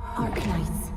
Arknights.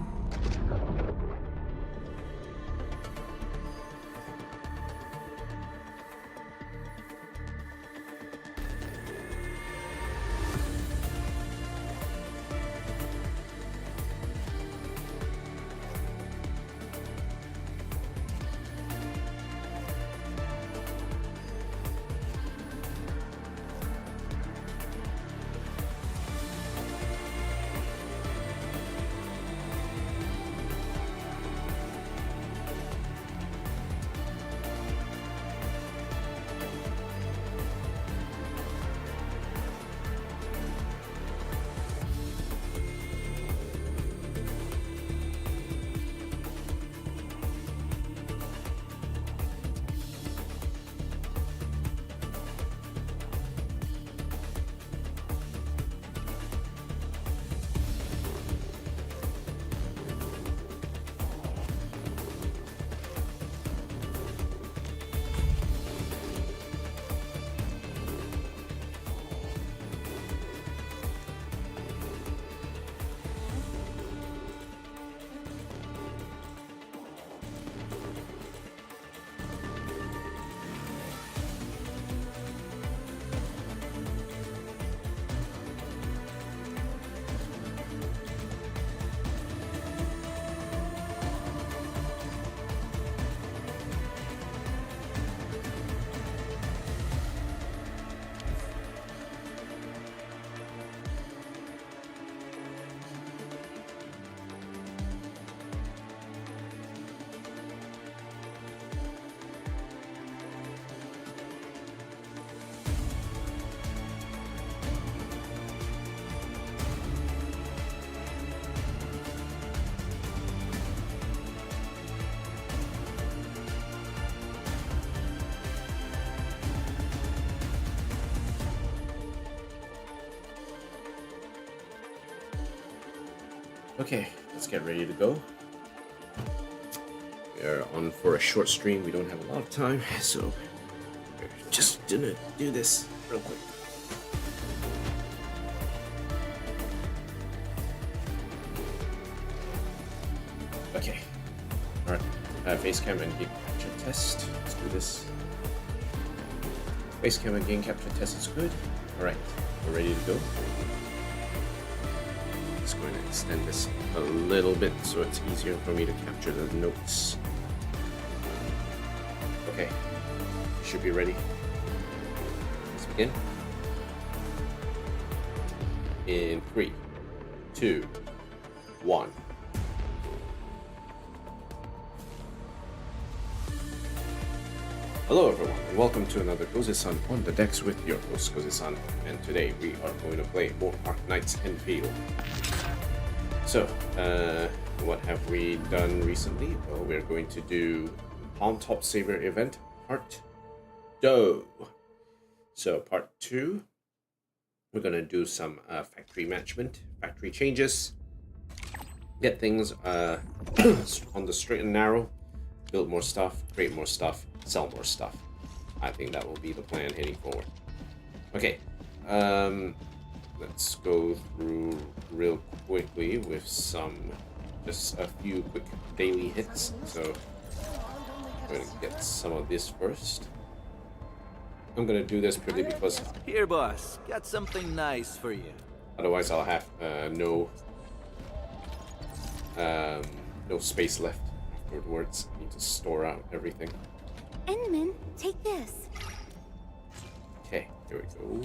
Okay, let's get ready to go. We are on for a short stream. We don't have a lot of time, so we're just gonna do this real quick. Okay. Alright. Face cam and game capture test. Let's do this. Face cam and game capture test is good. Alright, we're ready to go. Going to extend this a little bit so it's easier for me to capture the notes. Okay, should be ready. Let's begin. In 3, 2, 1. Hello everyone, and welcome to another Goze-san on the decks with your host Goze-san, and today we are going to play more Arknights Endfield. So, what have we done recently? Well, we're going to do Palm Top Saber event, part 2. So, part 2, we're going to do some factory management, factory changes, get things on the straight and narrow, build more stuff, create more stuff, sell more stuff. I think that will be the plan heading forward. Okay, let's go through real quickly with just a few quick daily hits. So I'm going to get some of this first. I'm going to do this purely because here, boss, got something nice for you. Otherwise, I'll have no space left afterwards. I need to store out everything. Enman, take this. Okay, here we go.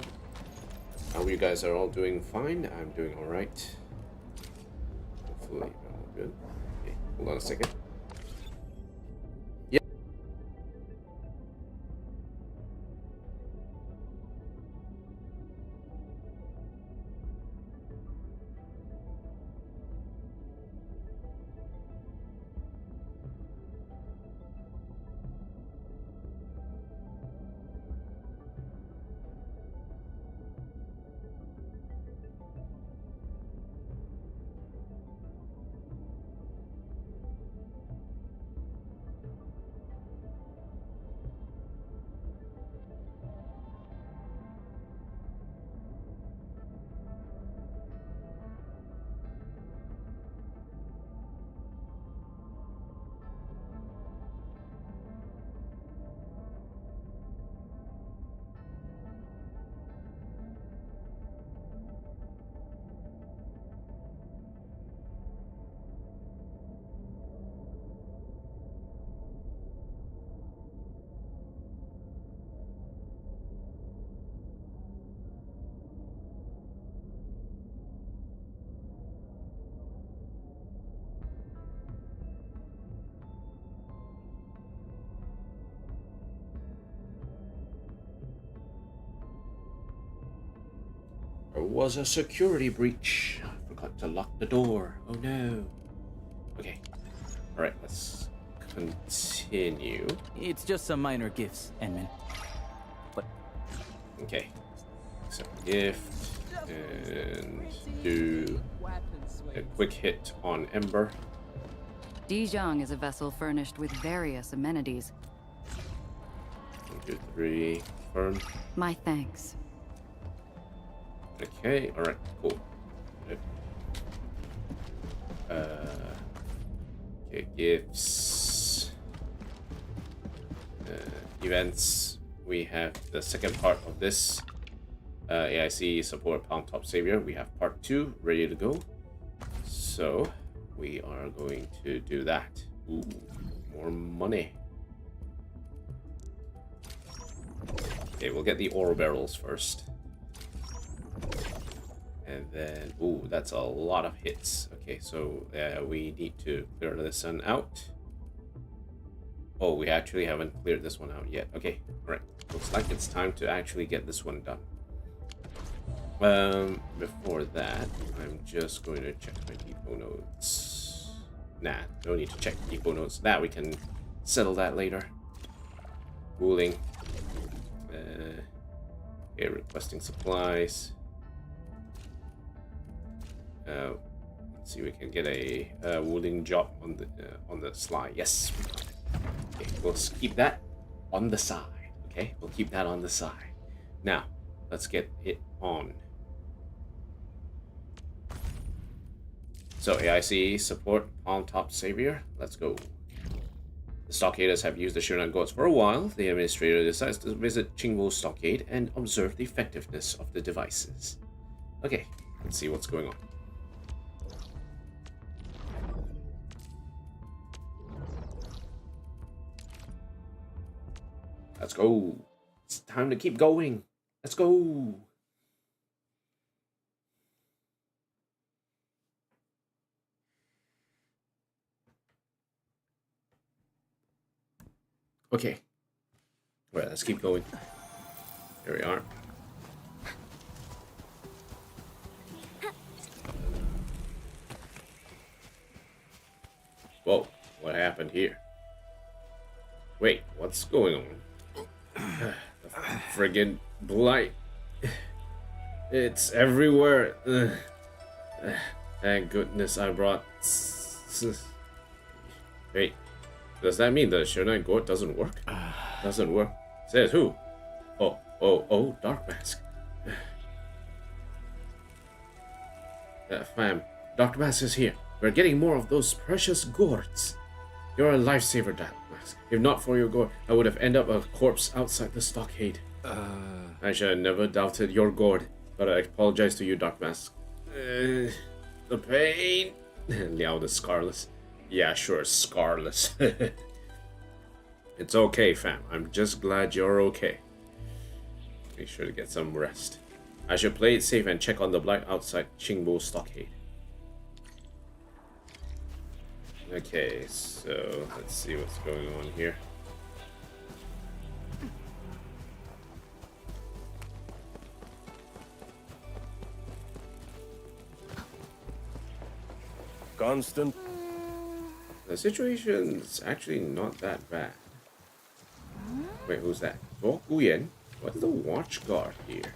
How you guys are all doing fine. I'm doing all right. Hopefully, all good. Okay, hold on a second. Yep. There was a security breach. I forgot to lock the door. Oh no. Okay. Alright, let's continue. It's just some minor gifts, Enman. But Okay. Accept gift. And do a quick hit on Ember. Dijiang is a vessel furnished with various amenities. 1, 2, 3. Confirm. My thanks. Okay, alright, cool. Okay, gifts. Events. We have the second part of this. AIC Support Palm Top Savior. We have part 2 ready to go. So, we are going to do that. Ooh, more money. Okay, we'll get the ore barrels first. And then, ooh, that's a lot of hits. Okay, so we need to clear this one out. Oh, we actually haven't cleared this one out yet. Okay, alright. Looks like it's time to actually get this one done. Before that, I'm just going to check my depot notes. Nah, no need to check depot notes. That we can settle that later. Cooling. Okay, requesting supplies. Let's see, we can get a wooling job on the sly. Yes. Okay, we'll keep that on the side. Okay, we'll keep that on the side. Now, let's get it on. So AIC Support Palm Top Savior. Let's go. The stockaders have used the Shiran gods for a while. The administrator decides to visit Qingwu Stockade and observe the effectiveness of the devices. Okay, let's see what's going on. Let's go. It's time to keep going. Let's go. Okay. All right, let's keep going. Here we are. Whoa, what happened here? Wait, what's going on? The friggin' blight. It's everywhere. Thank goodness I brought... Wait, does that mean the Shiran Gourd doesn't work? Doesn't work? Says who? Oh, Dark Mask. Fam, Dark Mask is here. We're getting more of those precious gourds. You're a lifesaver, Dark Mask. If not for your gourd, I would have ended up a corpse outside the stockade. I should have never doubted your gourd, but I apologize to you, Dark Mask. The pain. Liao the Scarless. Yeah, sure, Scarless. It's okay, fam. I'm just glad you're okay. Make sure to get some rest. I should play it safe and check on the blight outside Qingwu Stockade. Okay, so let's see what's going on here. Constant. The situation's actually not that bad. Wait, who's that? Zuo Guyan? What's the watch guard here?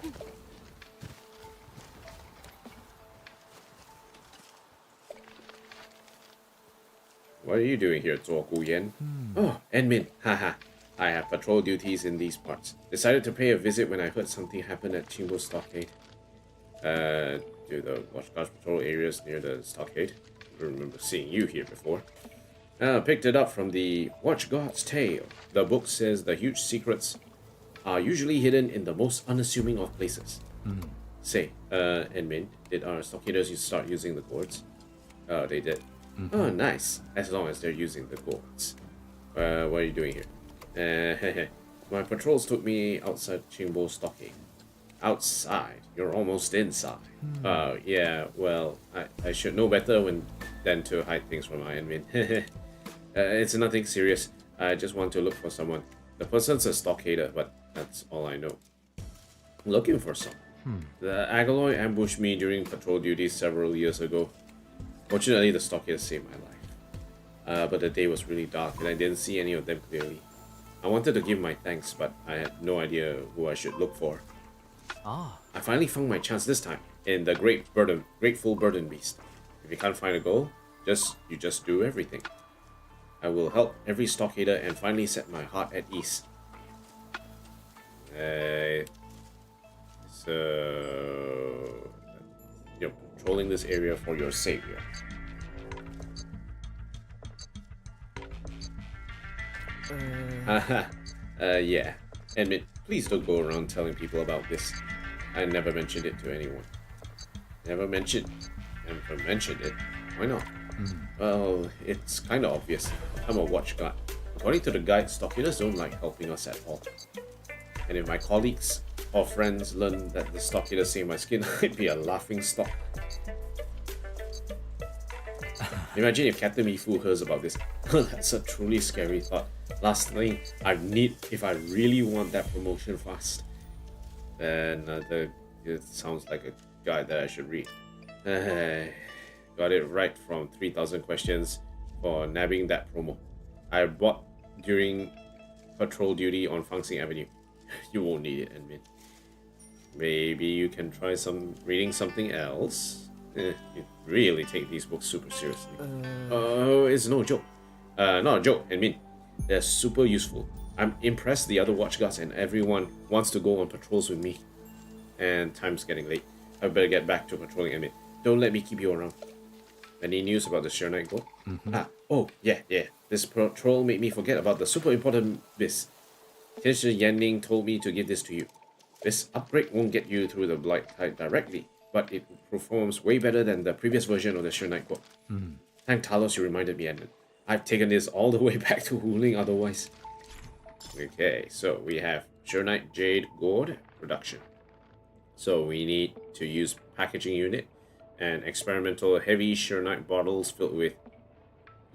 What are you doing here, Zuo Guyan? Oh, Enmin. Haha. I have patrol duties in these parts. Decided to pay a visit when I heard something happened at Qingwu Stockade. To the watch guard patrol areas near the stockade. I remember seeing you here before. Picked it up from the Watch God's Tale. The book says the huge secrets are usually hidden in the most unassuming of places. Say, Enmin, did our stockaders start using the gourds? Oh, they did. Oh, nice. As long as they're using the gourds. What are you doing here? My patrols took me outside Qingwu Stockade. Outside? You're almost inside. Yeah, well, I should know better than to hide things from my enemy. It's nothing serious. I just want to look for someone. The person's a stockader, but that's all I know. Looking for someone. The Agaloy ambushed me during patrol duty several years ago. Fortunately, the stockade saved my life. But the day was really dark and I didn't see any of them clearly. I wanted to give my thanks, but I had no idea who I should look for. I finally found my chance this time in the Grateful Burden Beast. If you can't find a goal, you just do everything. I will help every stockader and finally set my heart at ease. So you're patrolling this area for your savior. Yeah. Admit, please don't go around telling people about this. I never mentioned it to anyone. Never mentioned it. Why not? Well, it's kind of obvious. I'm a watch guard. According to the guide, stockaders don't like helping us at all. And if my colleagues or friends learn that the stockaders saved my skin, I'd be a laughing stock. Imagine if Captain Mifu hears about this. That's a truly scary thought. Last thing I need if I really want that promotion fast. Then it sounds like a guide that I should read. Got it right from 3,000 questions for nabbing that promo. I bought during patrol duty on Fangsing Avenue. You won't need it, admit. Maybe you can try reading something else. You really take these books super seriously. It's no joke. Not a joke, admit. They're super useful. I'm impressed the other watchguards and everyone wants to go on patrols with me. And time's getting late. I better get back to patrolling, admit. Don't let me keep you around. Any news about the Sure Night Gold? Yeah. This patrol made me forget about the super important biz. Tianshi Yanning told me to give this to you. This upgrade won't get you through the Blight Tide directly, but it performs way better than the previous version of the Sure Night Gold. Thank Talos you reminded me, Edmund. I've taken this all the way back to Wuling otherwise. Okay, so we have Sure Night Jade Gourd production. So we need to use packaging unit and experimental heavy Sure Night bottles filled with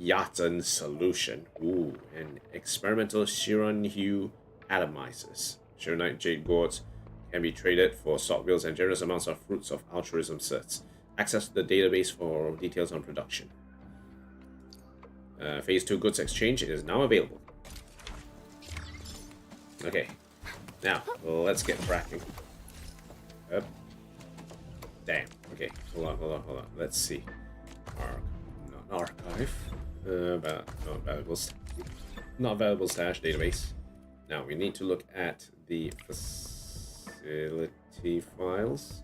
Yaten solution. And experimental Shiran Hue atomizers. Sure Night Jade Gourds can be traded for stock bills and generous amounts of fruits of altruism certs. Access the database for details on production. Phase 2 goods exchange is now available. Okay, now let's get cracking. Damn. Okay, hold on. Let's see. Archive. Not valuable stash database. Now we need to look at the facility files.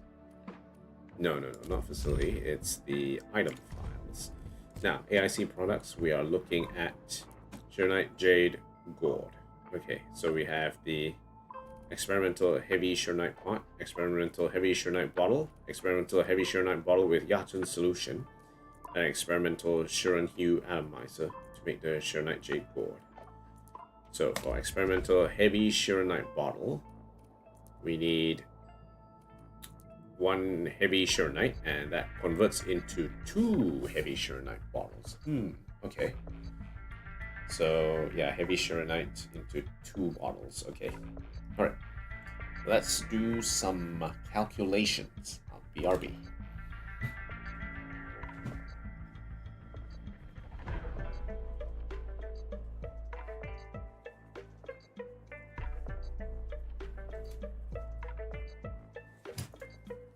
No, not facility. It's the item files. Now, AIC products, we are looking at Sure Night Jade Gourd. Okay, so we have the experimental heavy Sure Night pot, experimental heavy Sure Night bottle, experimental heavy Sure Night bottle with Yaten solution, and experimental Shiran Hue atomizer to make the Sure Night Jade Gourd. So for experimental heavy Sure Night bottle, we need one heavy Sure Night, and that converts into 2 heavy Sure Night bottles. Okay. So yeah, heavy Sure Night into 2 bottles. Okay. Alright. Let's do some calculations on BRB.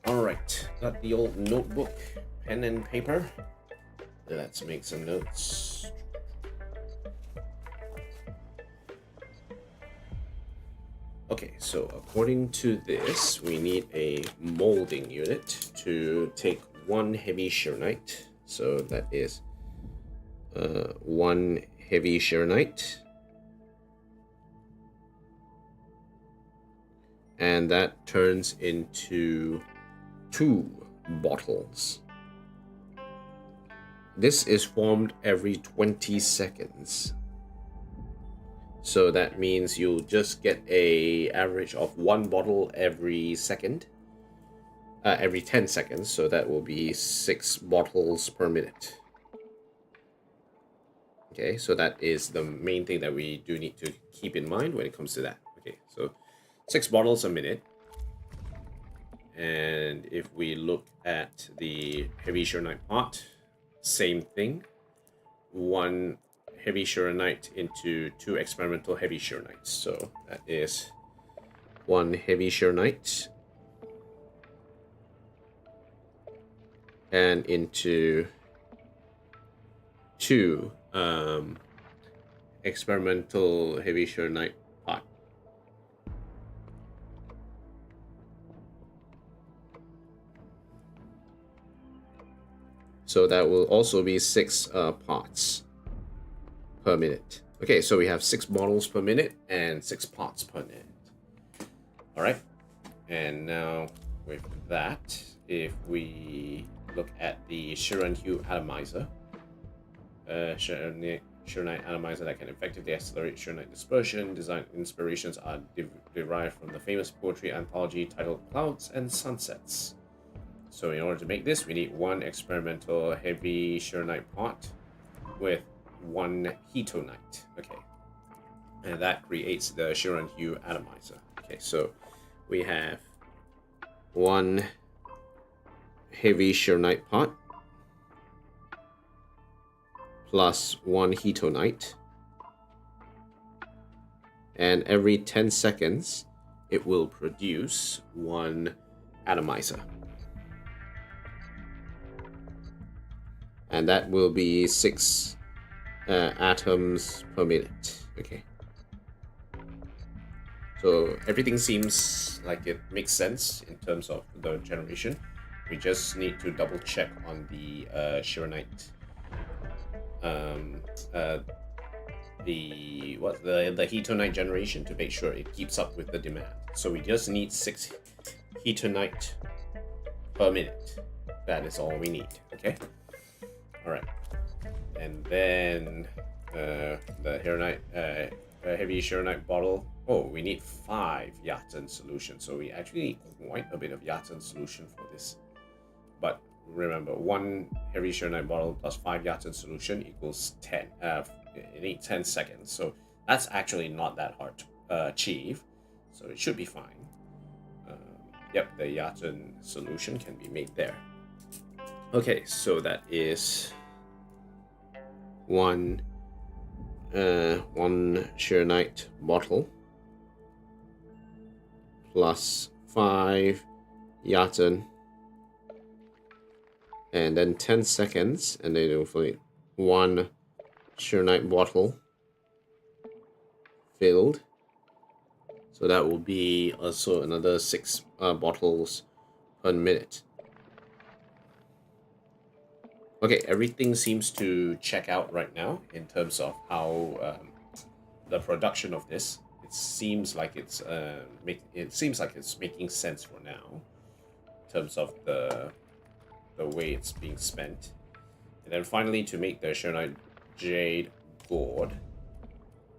Alright, got the old notebook, pen and paper. Let's make some notes. Okay, so according to this, we need a molding unit to take 1 heavy Sure Night. So that is 1 heavy Sure Night. And that turns into 2 bottles. This is formed every 20 seconds. So that means you'll just get a average of 1 bottle every second. Every 10 seconds, so that will be 6 bottles per minute. Okay, so that is the main thing that we do need to keep in mind when it comes to that. Okay, so 6 bottles a minute. And if we look at the heavy Sheronite part, same thing. 1 heavy Sheronite into 2 experimental heavy Sheronites. So that is 1 heavy Sheronite and into 2 experimental heavy Sheronite part. So that will also be 6 parts per minute. Okay, so we have 6 bottles per minute and 6 parts per minute. All right, and now with that, if we look at the Sheron Hue Atomizer, Sheronite Atomizer that can effectively accelerate Sheronite dispersion. Design inspirations are derived from the famous poetry anthology titled Clouds and Sunsets. So in order to make this, we need 1 experimental heavy Sheronite part with 1 Hetonite. Okay, and that creates the Sheron Hue Atomizer. Okay, so we have 1 heavy Sheronite part plus 1 Hetonite, and every 10 seconds it will produce 1 atomizer, and that will be 6 atoms per minute. Okay, so everything seems like it makes sense in terms of the generation. We just need to double check on the Sheronite, the Hetonite generation to make sure it keeps up with the demand. So we just need 6 Hetonite per minute. That is all we need. Okay. All right. And then the heavy Sheronite bottle. Oh, we need 5 Yaten solution. So we actually need quite a bit of Yaten solution for this. But remember, 1 heavy Sheronite bottle plus 5 Yaten solution equals 10. It needs 10 seconds. So that's actually not that hard to achieve. So it should be fine. Yep, the Yaten solution can be made there. Okay, so that is 1 Sheronite bottle plus 5 Yaten, and then 10 seconds, and then hopefully 1 Sheronite bottle filled. So that will be also another 6 bottles per minute. Okay, everything seems to check out right now in terms of how the production of this. It seems like it's making sense for now in terms of the way it's being spent. And then finally, to make the Sheronite Jade Gourd,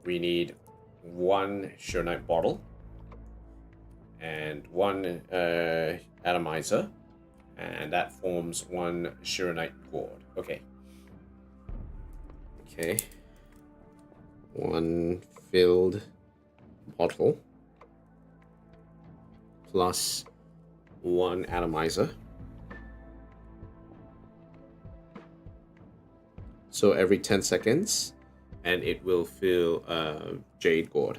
we need 1 Sheronite bottle and 1 atomizer, and that forms 1 Sheronite gourd. Okay. Okay. 1 filled bottle plus 1 atomizer. So every 10 seconds, and it will fill Jade Gourd.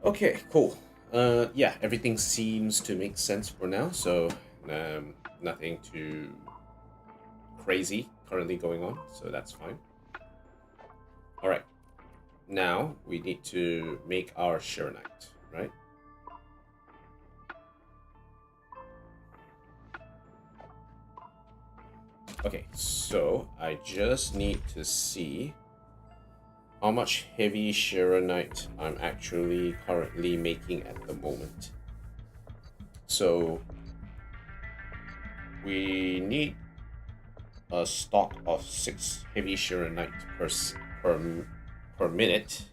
Okay, cool. Yeah, everything seems to make sense for now, so nothing too crazy currently going on, so that's fine. Alright, now we need to make our Sheronite, right? Okay, so I just need to see how much heavy Sheronite I'm actually currently making at the moment. So we need a stock of 6 heavy Sheronite per minute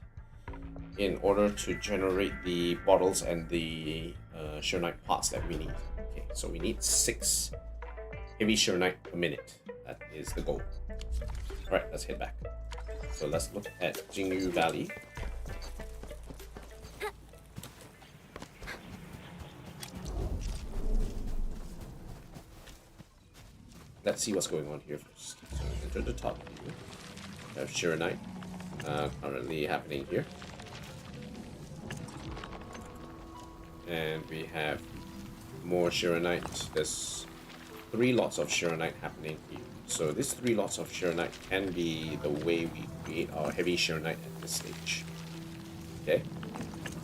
in order to generate the bottles and the Sheronite parts that we need. Okay, so we need 6 heavy Sheronite per minute. That is the goal. Alright, let's head back. So let's look at Jingyu Valley. let's see what's going on here first. So enter the top view. We have Shiranite currently happening here. And we have more Shiranite. There's 3 lots of Shiranite happening here. So these 3 lots of Shiranite can be the way we create our heavy Shiranite at this stage. Okay,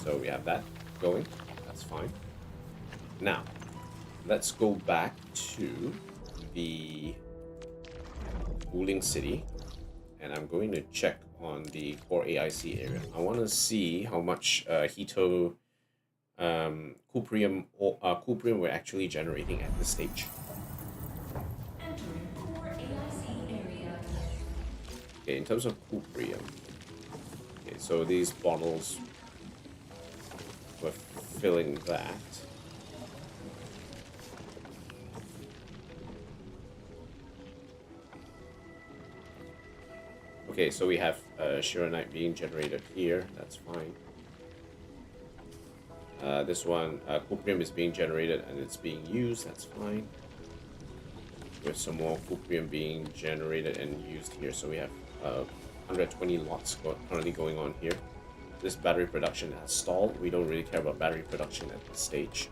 so we have that going. That's fine. Now, let's go back to the Wuling City, and I'm going to check on the core AIC area. I want to see how much Hito Cuprium we're actually generating at this stage. Okay, in terms of Cuprium, okay, so these bottles, we're filling that. Okay, so we have Shiranite being generated here. That's fine. This one, Cuprium is being generated and it's being used. That's fine. With some more Cuprium being generated and used here. So we have 120 lots currently going on here. This battery production has stalled. We don't really care about battery production at this stage.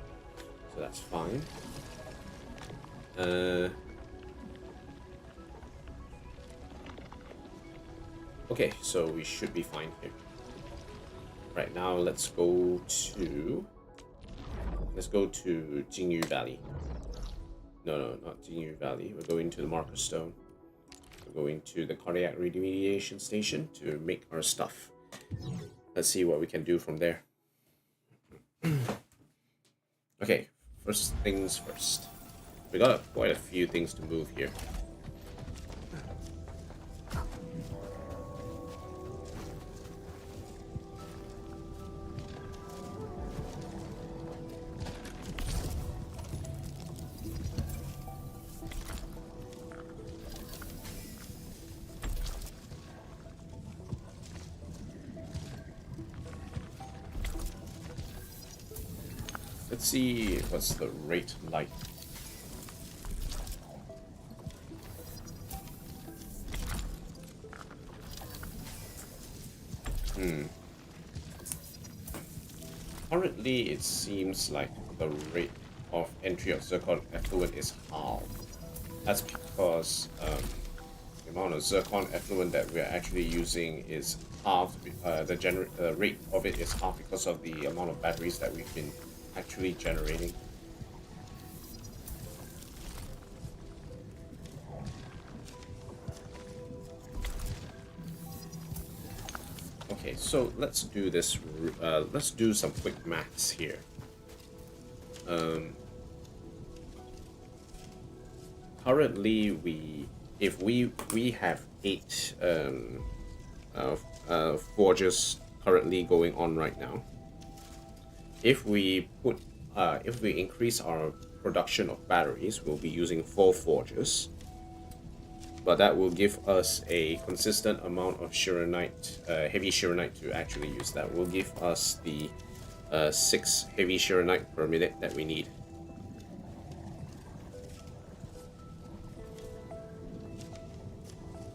So that's fine. Okay, so we should be fine here. Right now, let's go to Jingyu Valley. No, not Jingyu Valley. We're going to the Marker Stone. We're going to the Cardiac Remediation Station to make our stuff. Let's see what we can do from there. Okay, first things first. We got quite a few things to move here. Let's see what's the rate like. Currently, it seems like the rate of entry of zircon effluent is halved. That's because the amount of zircon effluent that we're actually using is halved. The rate of it is halved because of the amount of batteries that we've been actually generating. Okay, so let's do this. Let's do some quick maths here. Currently, if we have 8 forges currently going on right now. If we increase our production of batteries, we'll be using 4 forges. But that will give us a consistent amount of Shiranite, heavy Shiranite to actually use. That will give us the 6 heavy Shiranite per minute that we need.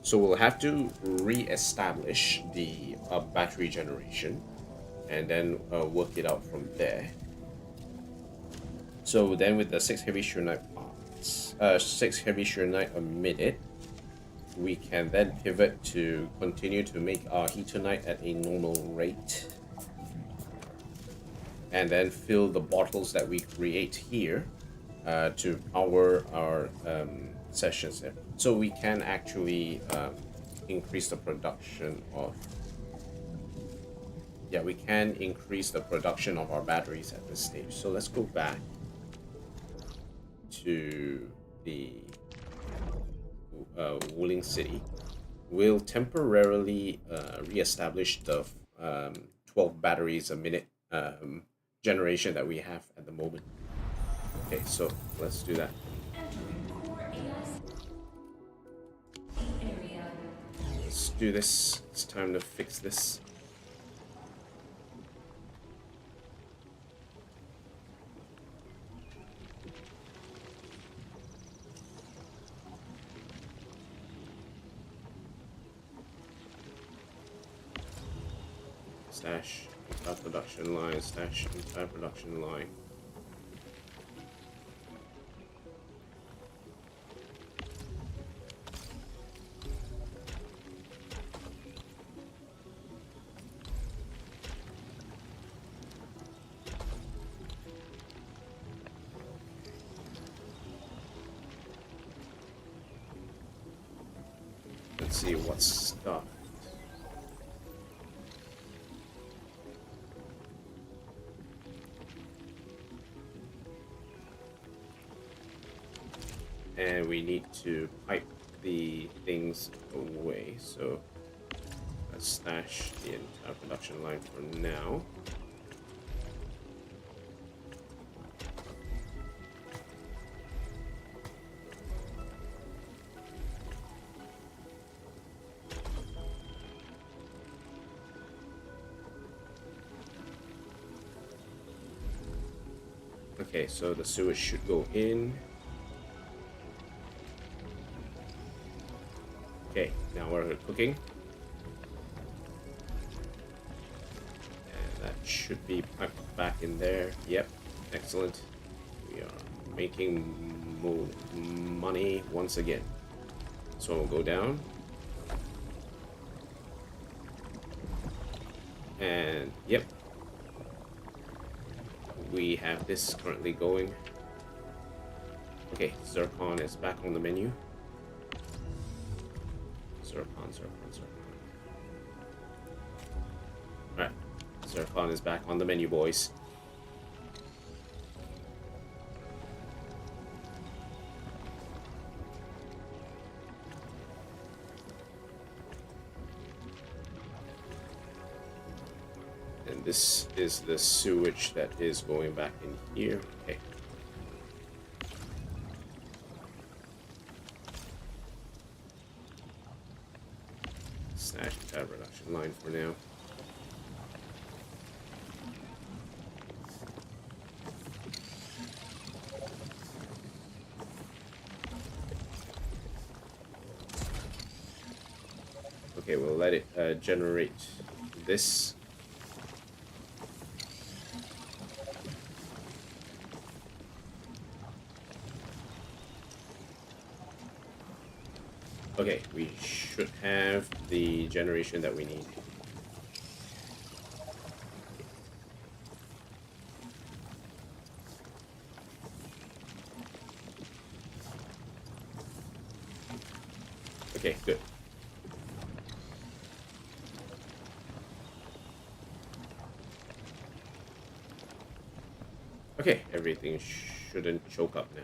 So we'll have to re-establish the battery generation and then work it out from there. So then with the 6 heavy Shiranite parts, 6 heavy Shiranite a minute, we can then pivot to continue to make our Hetonite at a normal rate. And then fill the bottles that we create here to power our sessions there. So we can actually increase the production of... Yeah, we can increase the production of our batteries at this stage. So let's go back to the Wuling City. We'll temporarily re-establish the 12 batteries a minute generation that we have at the moment. Okay, so let's do that. Let's do this. It's time to fix this. Stash entire production line, stash entire production line. Let's see what's stuck. And we need to pipe the things away, so let's stash the entire production line for now. Okay, so the sewage should go in. Okay, now we're cooking. And that should be piped back in there. Yep, excellent. We are making money once again. So we'll go down. And yep. We have this currently going. Okay, zircon is back on the menu. Zircon. Alright, zircon is back on the menu, boys. And this is the sewage that is going back in here. Okay. Stash that production line for now. Okay, we'll let it generate this. Okay, we should have the generation that we need. Okay, good. Okay, everything shouldn't choke up now.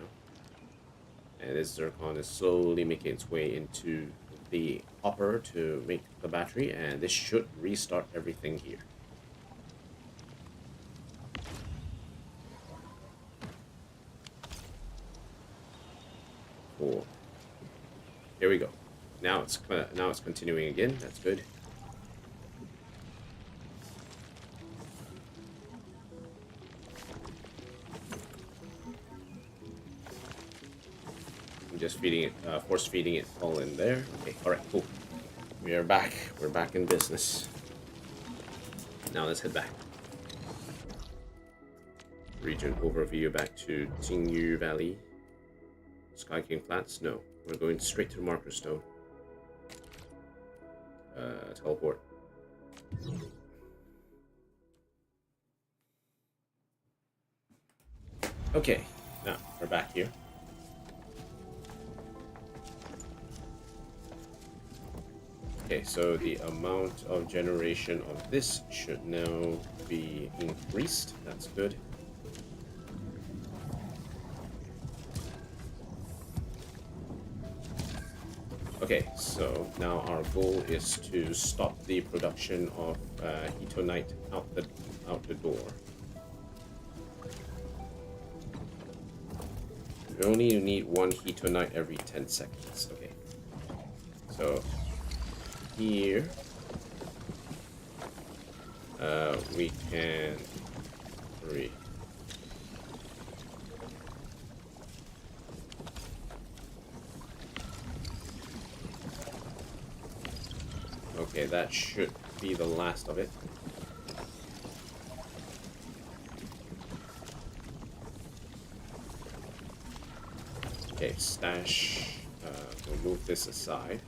And this zircon is slowly making its way into the hopper to make the battery, and this should restart everything here. Cool. Here we go. Now it's continuing again. That's good. Just feeding it, force feeding it all in there. Okay, all right, cool. We are back. We're back in business. Now let's head back. Region overview back to Jingyu Valley. Sky King Flats? No, we're going straight to Marker Stone. Teleport. Okay, now we're back here. Okay, so the amount of generation of this should now be increased. That's good. Okay, so now our goal is to stop the production of hetonite out the door. We only need one hetonite every 10 seconds. Okay, so here we can read. Okay, that should be the last of it. Okay, stash. We'll move this aside.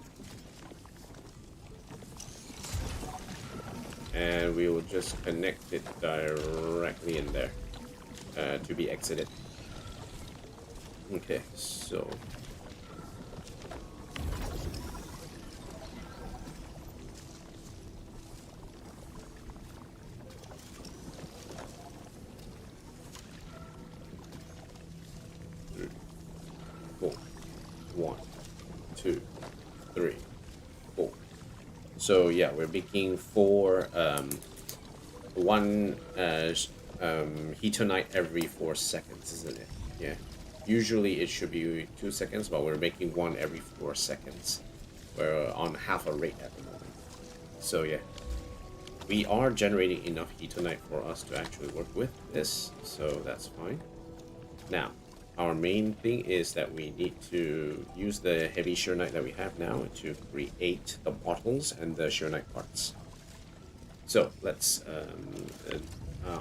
And we will just connect it directly in there to be exited. Okay, so four. 1, 2, 3, 4. So yeah, we're making 4 one heatonite every 4 seconds, isn't it? Yeah. Usually it should be 2 seconds, but we're making 1 every 4 seconds. We're on half a rate at the moment. So yeah, we are generating enough heatonite for us to actually work with this, so that's fine. Now, our main thing is that we need to use the heavy shearnite that we have now to create the bottles and the shearnite parts. So let's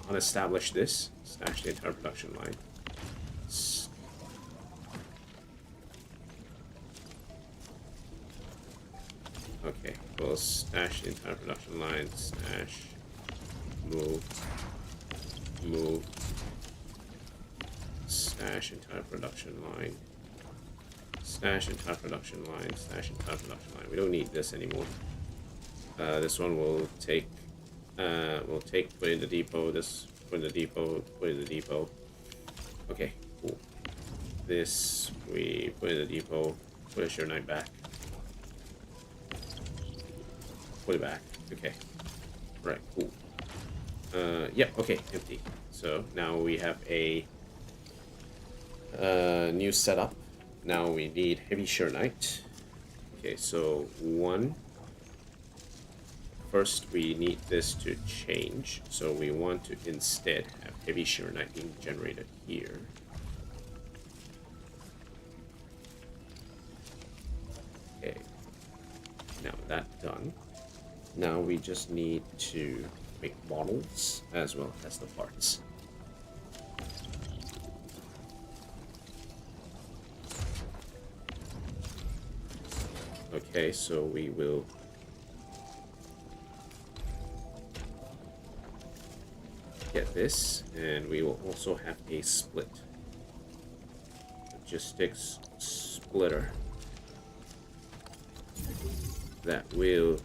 unestablish this, stash the entire production line. Okay, we'll stash the entire production line, stash, move, stash entire production line, stash entire production line, stash entire production line. We don't need this anymore. This one will take, put in the depot, this, put in the depot, put in the depot. Okay, cool. This, we put in the depot, put a shearnite back. Put it back. Okay. Right, cool. Yep, okay, empty. So now we have a new setup. Now we need heavy shearnite. Okay, so 1. First, we need this to change. So we want to instead have heavy shearnite being generated here. Okay. Now that done. Now we just need to make bottles as well as the parts. Okay, so we will get this, and we will also have a split. Logistics splitter that will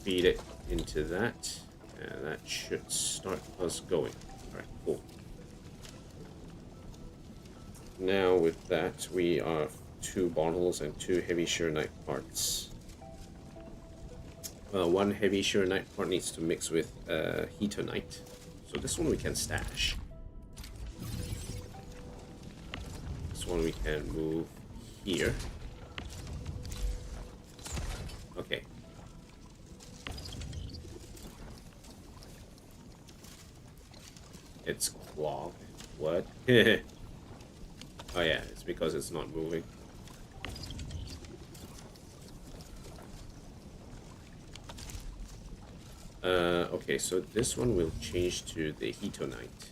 feed it into that, and that should start us going. Alright, cool. Now with that, we are 2 bottles and 2 heavy shearnite parts. 1 heavy shearnite part needs to mix with heatonite, so this one we can stash. This one we can move here. Okay. It's clogged. What? Oh yeah, it's because it's not moving. Okay, so this one will change to the heatonite.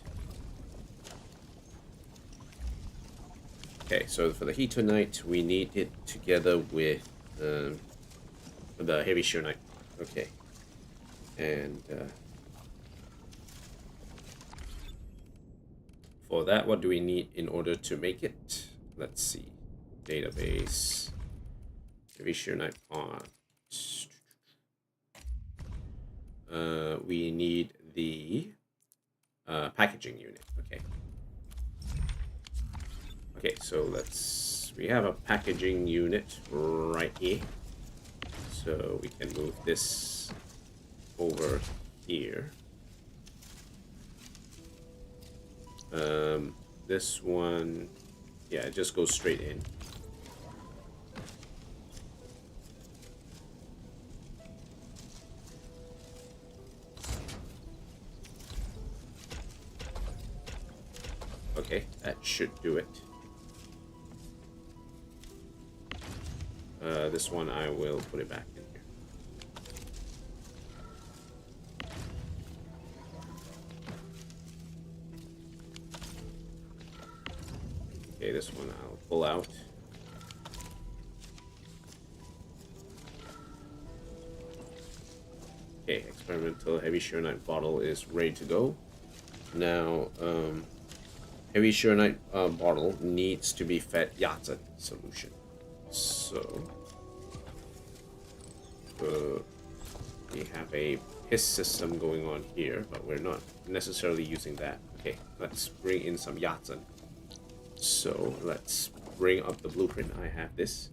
Okay, so for the heatonite, we need it together with the heavy shearnite. Okay, and for that, what do we need in order to make it? Let's see. Database. Heavy shearnite part. We need the packaging unit. Okay. Okay, so we have a packaging unit right here. So we can move this over here. This one, yeah, it just goes straight in. Okay, that should do it. This one I will put it back in here. Okay, this one I'll pull out. until heavy Shearnite bottle is ready to go. Now, heavy Shearnite bottle needs to be fed Yatsen solution. So, we have a piss system going on here, but we're not necessarily using that. Okay, let's bring in some Yatsen. So, let's bring up the blueprint. I have this.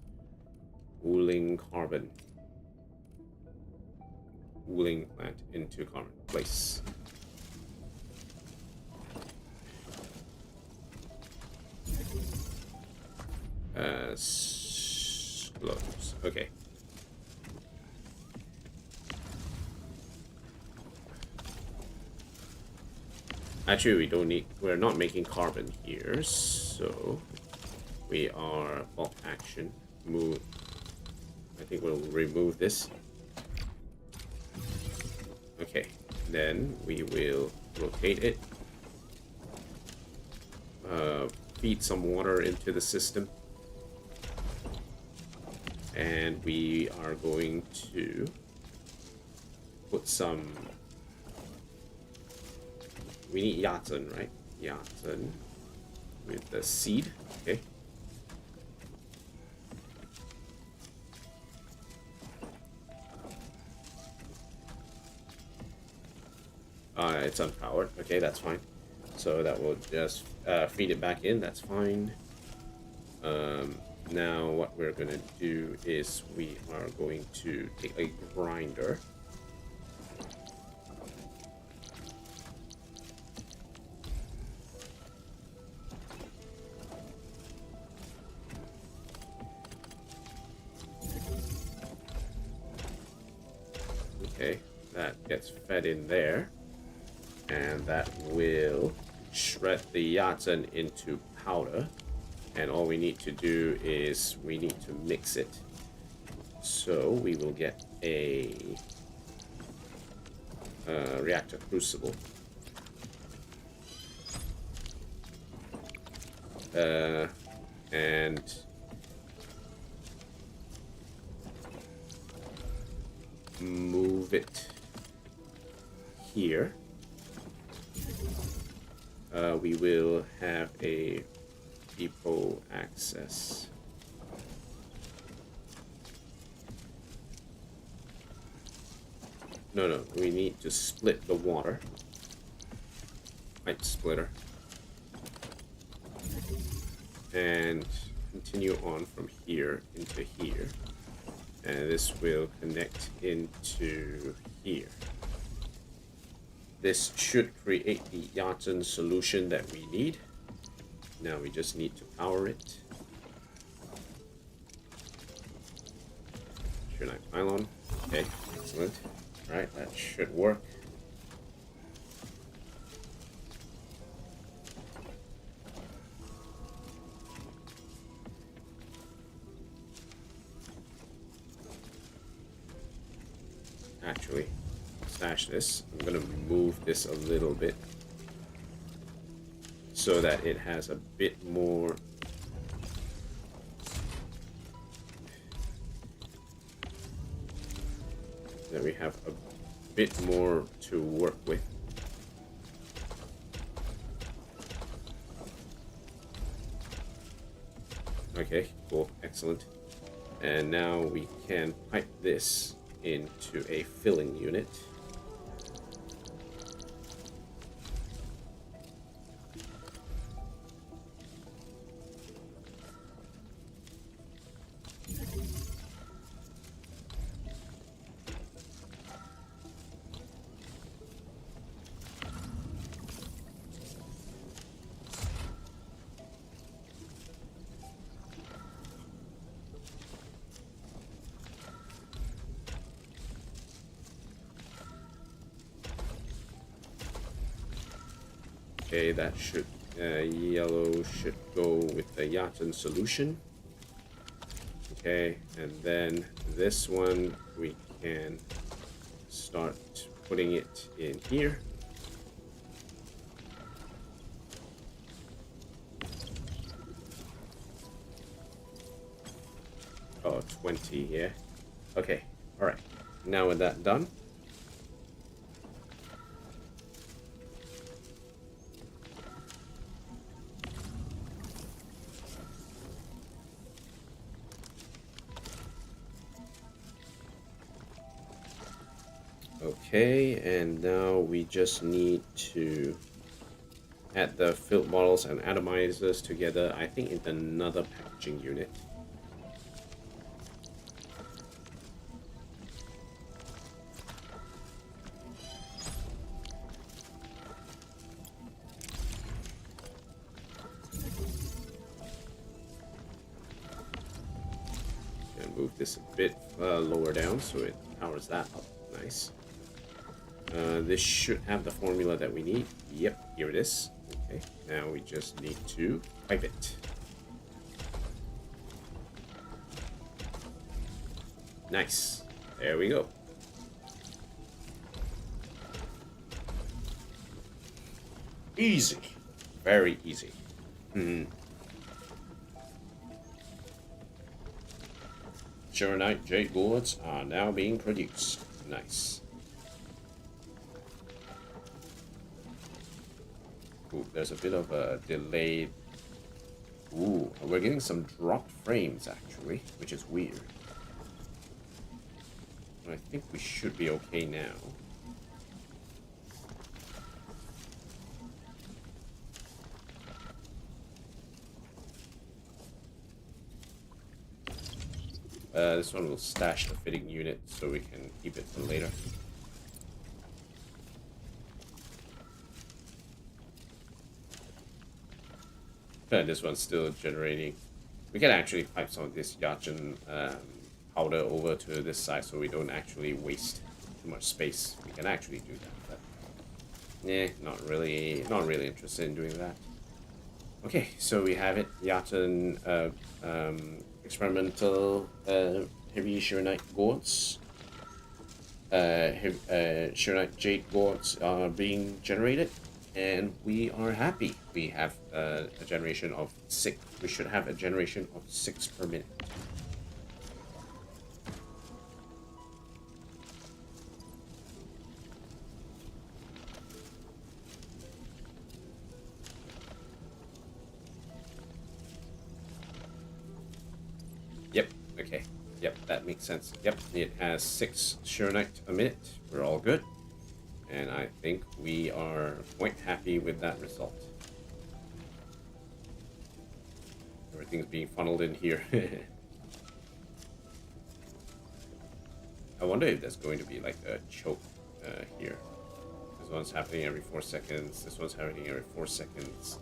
Wooling carbon. Wooling plant into carbon. Place. Close. Okay. Actually, we don't need. We're not making carbon here, so we are bulk action. Move. I think we'll remove this. Okay. Then we will rotate it. Feed some water into the system. And we are going to put some. We need Yatsen, right? Yatsen with the seed. Okay. It's unpowered. Okay, that's fine. So that will just feed it back in. That's fine. Now what we're gonna do is we are going to take a grinder. Okay, that gets fed in there. And that will shred the Yatsen into powder. And all we need to do is we need to mix it. So we will get a reactor crucible. And move it here. We will have a depot access. No, we need to split the water. Pipe splitter. And continue on from here into here. And this will connect into here. This should create the Yatsen solution that we need. Now we just need to power it. Shearnite pylon. Okay, excellent. Alright, that should work. Actually, stash this. I'm gonna move this a little bit so that it has a bit more that we have a bit more to work with. Okay, cool, excellent. And now we can pipe this into a filling unit. Okay, that should, yellow should go with the Yatsen solution. Okay, and then this one, we can start putting it in here. Oh, 20, yeah. Okay, alright. Now with that done, Okay, and now we just need to add the field models and atomizers together, I think in another packaging unit. And move this a bit lower down so it powers that up. Nice. This should have the formula that we need. Yep, here it is. Okay, now we just need to pipe it. Nice. There we go. Easy. Very easy. Shurenite jade gourds are now being produced. Nice. Ooh, there's a bit of a delayed. Ooh, we're getting some dropped frames actually, which is weird. I think we should be okay now. This one will stash the fitting unit so we can keep it for later. This one's still generating. We can actually pipe some of this Yachin powder over to this side so we don't actually waste too much space. We can actually do that, but not really interested in doing that. Okay, so we have it. Yachin experimental heavy Shurenite gourds. Shurenite jade gourds are being generated. And we are happy. We have a generation of 6. We should have a generation of 6 per minute. Yep. Okay. Yep. That makes sense. Yep. It has 6 Shurenite a minute. We're all good. And I think we are quite happy with that result. Everything's being funneled in here. I wonder if there's going to be like a choke here. This one's happening every 4 seconds. This one's happening every 4 seconds.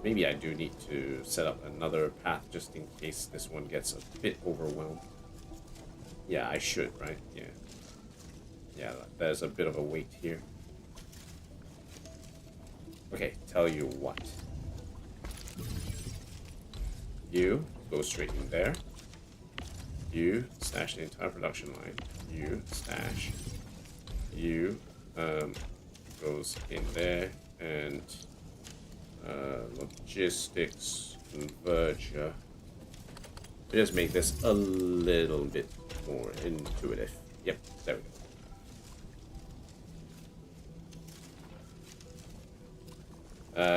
Maybe I do need to set up another path just in case this one gets a bit overwhelmed. Yeah, I should, right? Yeah. Yeah, there's a bit of a wait here. Okay, tell you what. You go straight in there. You stash the entire production line. You stash. You goes in there and logistics converger. Just make this a little bit more intuitive. Yep, there we go.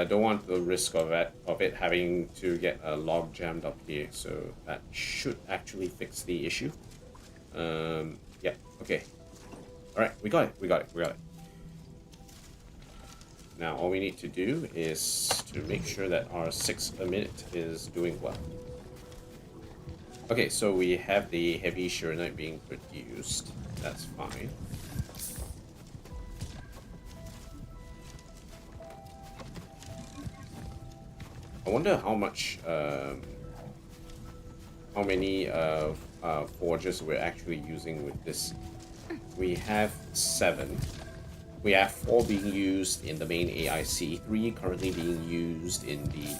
Don't want the risk of it having to get log jammed up here, so that should actually fix the issue. Yeah, okay. Alright, we got it. Now all we need to do is to make sure that our 6 a minute is doing well. Okay, so we have the heavy Shurenite being produced. That's fine. I wonder how much, how many forges we're actually using with this. We have 7. We have 4 being used in the main AIC, 3 currently being used in the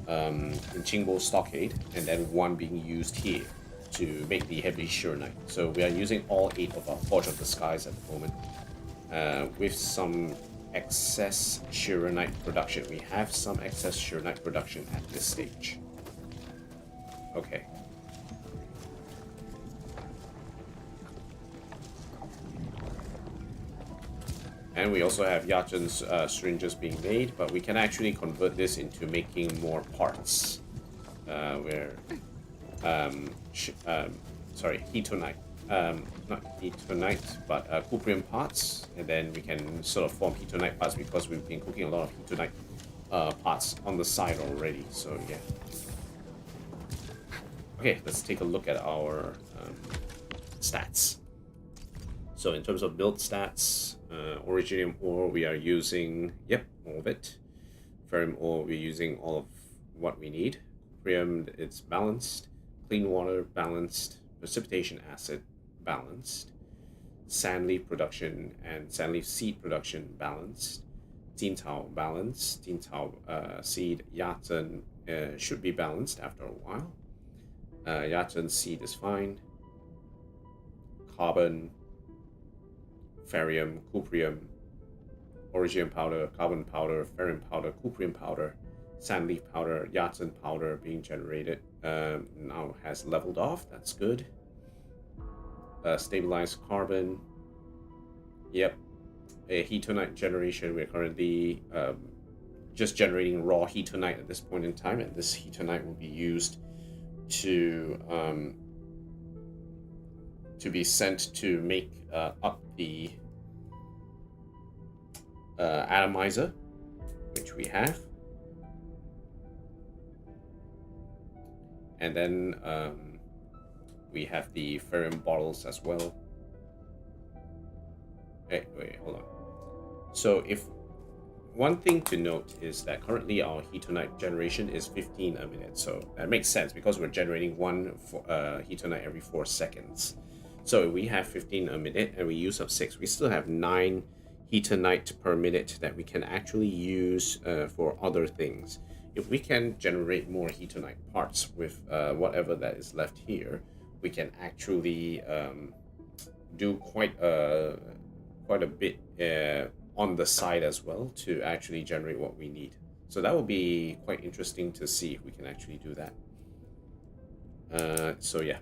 in Qingbo Stockade, and then 1 being used here to make the heavy Shurenite. So we are using all 8 of our Forge of the Skies at the moment, with some excess Shurenite production. We have some excess Shurenite production at this stage. Okay. And we also have Yachin's syringes being made, but we can actually convert this into making more parts. Sorry, Hetonite. not hetonite, but cuprium parts, and then we can sort of form hetonite parts because we've been cooking a lot of hetonite parts on the side already. So yeah. Okay, let's take a look at our stats. So in terms of build stats, originium ore we are using, yep, all of it. Ferrum ore we're using all of what we need. Cuprium, it's balanced. Clean water, balanced. Precipitation acid, balanced. Sandleaf production and sandleaf seed production, balanced. Tintao, balanced. Tintao seed, yaten should be balanced after a while. Yaten seed is fine. Carbon, ferrium, cuprium, originium powder, carbon powder, ferrum powder, cuprium powder, sandleaf powder, yaten powder being generated. Now has leveled off. That's good. Stabilized carbon. Yep. A hetonite generation. We're currently just generating raw hetonite at this point in time, and this hetonite will be used to be sent to make up the atomizer, which we have. And then we have the ferrum bottles as well. Hey, wait, hold on. So if one thing to note is that currently our hetonite generation is 15 a minute. So that makes sense because we're generating one hetonite every 4 seconds. So we have 15 a minute and we use up 6. We still have 9 hetonite per minute that we can actually use for other things. If we can generate more hetonite parts with whatever that is left here, we can actually do quite a bit on the side as well to actually generate what we need. So that will be quite interesting to see if we can actually do that. So yeah.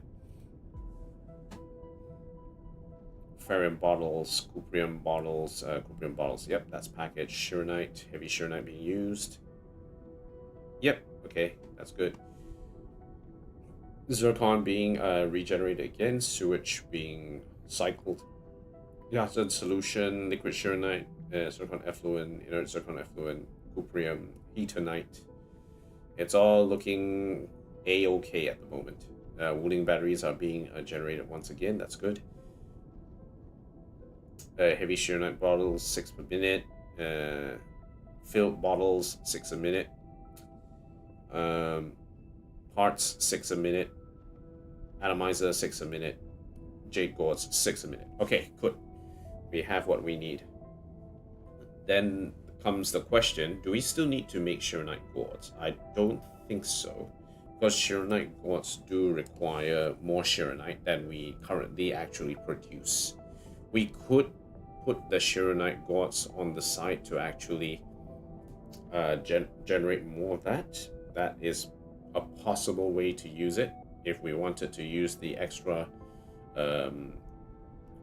Ferrum bottles, cuprium bottles, yep, that's packaged. Shearonite, heavy shearonite being used. Yep, okay, that's good. Zircon being regenerated again, sewage being cycled. Yaten solution, liquid shearonite, zircon effluent, inert zircon effluent, cuprium, hetonite. It's all looking a-okay at the moment. Wooling batteries are being generated once again, that's good. Heavy shearonite bottles, 6 per minute. Filled bottles, 6 a minute. Parts, 6 a minute. Atomizer, 6 a minute. Jade gourds, 6 a minute. Okay, good. We have what we need. Then comes the question, do we still need to make shearonite gourds? I don't think so, because shearonite gourds do require more shearonite than we currently actually produce. We could put the shearonite gourds on the side to actually generate more of that. That is a possible way to use it if we wanted to use the extra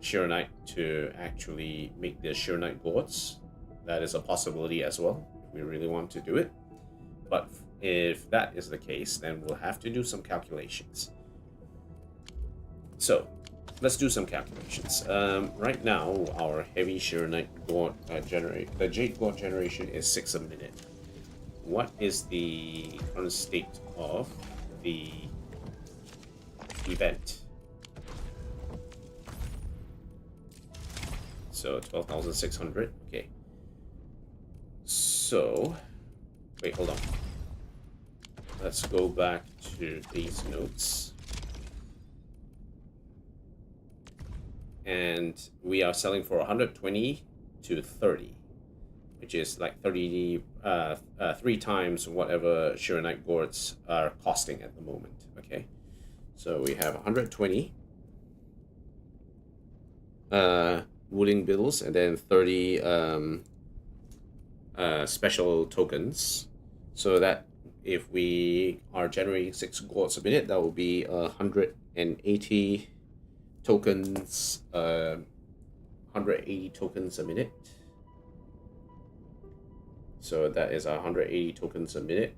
shearonite to actually make the shearonite gourds. That is a possibility as well if we really want to do it. But if that is the case, then we'll have to do some calculations. So let's do some calculations. Right now, our heavy shearonite gourd the jade gourd generation is 6 a minute. What is the current state of the event? So 12,600. Okay. So, wait, hold on. Let's go back to these notes. And we are selling for 120 to 30, which is like 3 times whatever shearonite gourds are costing at the moment. Okay, so we have 120 wooling bills and then 30 special tokens, so that if we are generating 6 gourds a minute, that will be 180 tokens, 180 tokens a minute. So that is 180 tokens a minute.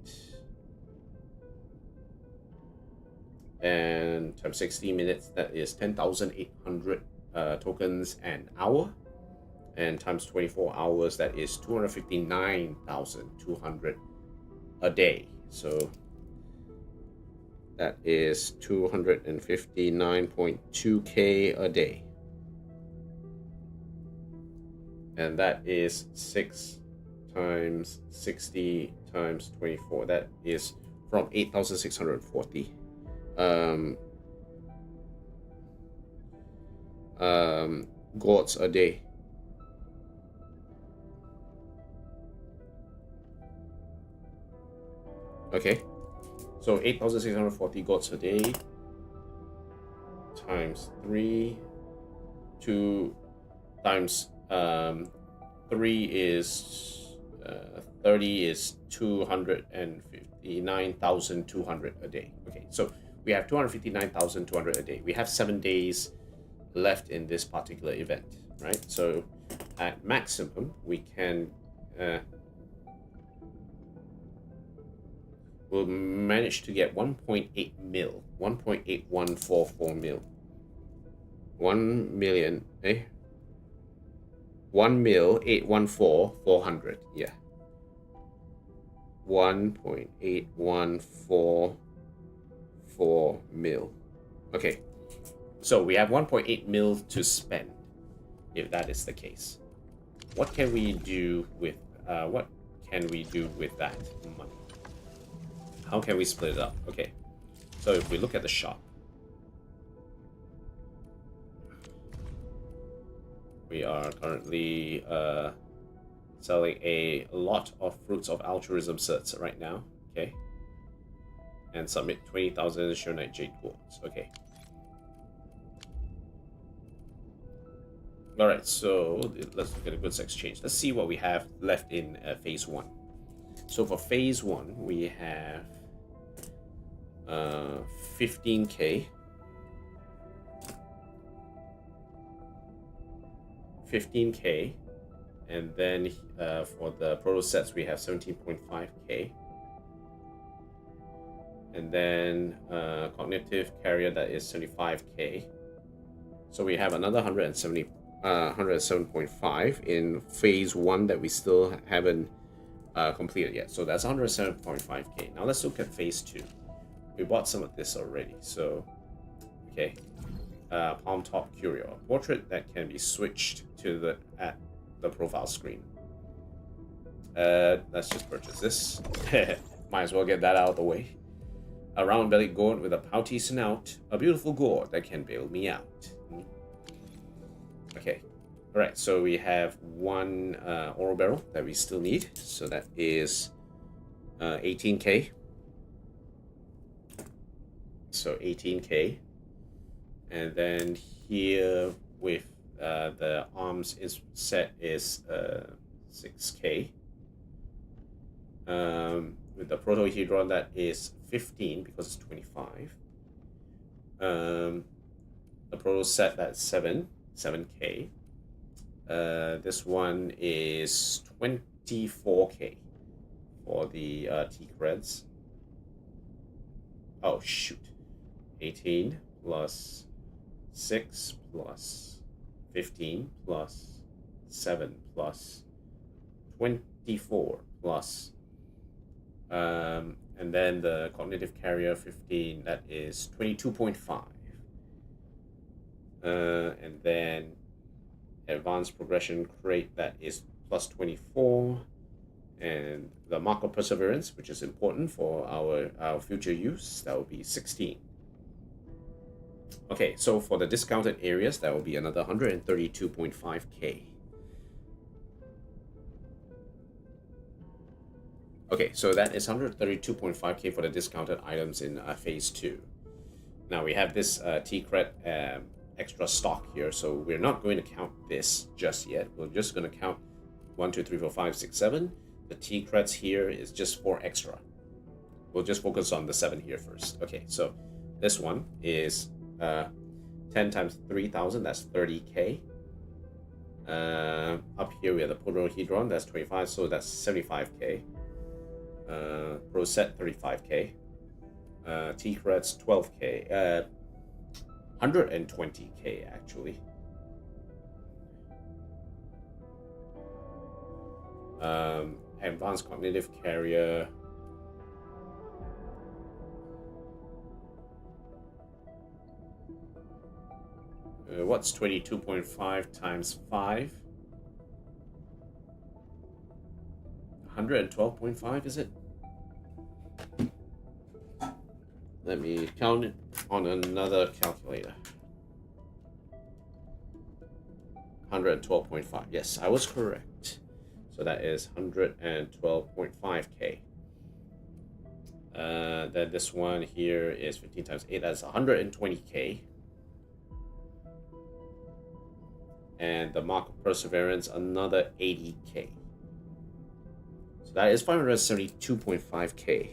and times 60 minutes, that is 10,800 tokens an hour, and times 24 hours, that is 259,200 a day. So that is 259.2k a day, and that is 6 times 60 times 24. That is from 8,640 gourds a day. Okay, so 8,640 gourds a day times 3, 2 times 3 is 30 is 259,200 a day. Okay, so we have 259,200 a day. We have 7 days left in this particular event, right? So at maximum, we can we'll manage to get 1.8 mil, 1.8144 mil. 1 million, 1,814,400, yeah. 1.8144 mil. Okay, so we have 1.8 mil to spend, if that is the case. What can we do with that money? How can we split it up? Okay, so if we look at the shop, we are currently selling a lot of Fruits of Altruism certs right now. Okay, and submit 20,000 Shonite Jade Quartz. Okay. Alright, so let's look at a goods exchange. Let's see what we have left in phase 1. So for phase 1, we have 15k. 15k, and then for the proto sets we have 17.5k, and then cognitive carrier, that is 75k. So we have another 107.5 in phase 1 that we still haven't completed yet. So that's 107.5k. Now let's look at phase 2. We bought some of this already. So okay, palm top curio, a portrait that can be switched to at the profile screen. Let's just purchase this. Might as well get that out of the way. A round-bellied gourd with a pouty snout, a beautiful gourd that can bail me out. Okay, all right. So we have one oral barrel that we still need. So that is 18k. So 18k, and then here with the arms set is 6k. With the protohedron, that is 15 because it's 25. The proto set, that's 7k. This one is 24k for the T creds. Oh shoot. 18 plus 6 plus 15 plus 7 plus 24 plus and then the cognitive carrier 15, that is 22.5, and then advanced progression crate, that is plus 24, and the mark of perseverance, which is important for our future use, that will be 16. Okay, so for the discounted areas, that will be another 132.5k. Okay, so that is 132.5k for the discounted items in phase 2. Now we have this T-Cred extra stock here, so we're not going to count this just yet. We're just going to count 1, 2, 3, 4, 5, 6, 7. The T-Creds here is just 4 extra. We'll just focus on the 7 here first. Okay, so this one is 10 times 3,000, that's 30k. Up here we have the Protohedron, that's 25, so that's 75k. Pro set 35k. T-Creds 12k. 120k actually. Advanced Cognitive Carrier. What's 22.5 times 5? 112.5, is it? Let me count it on another calculator. 112.5. Yes, I was correct. So that is 112.5k. Then this one here is 15 times 8. That's 120k. And the Mark of Perseverance, another 80k. So that is 572.5k.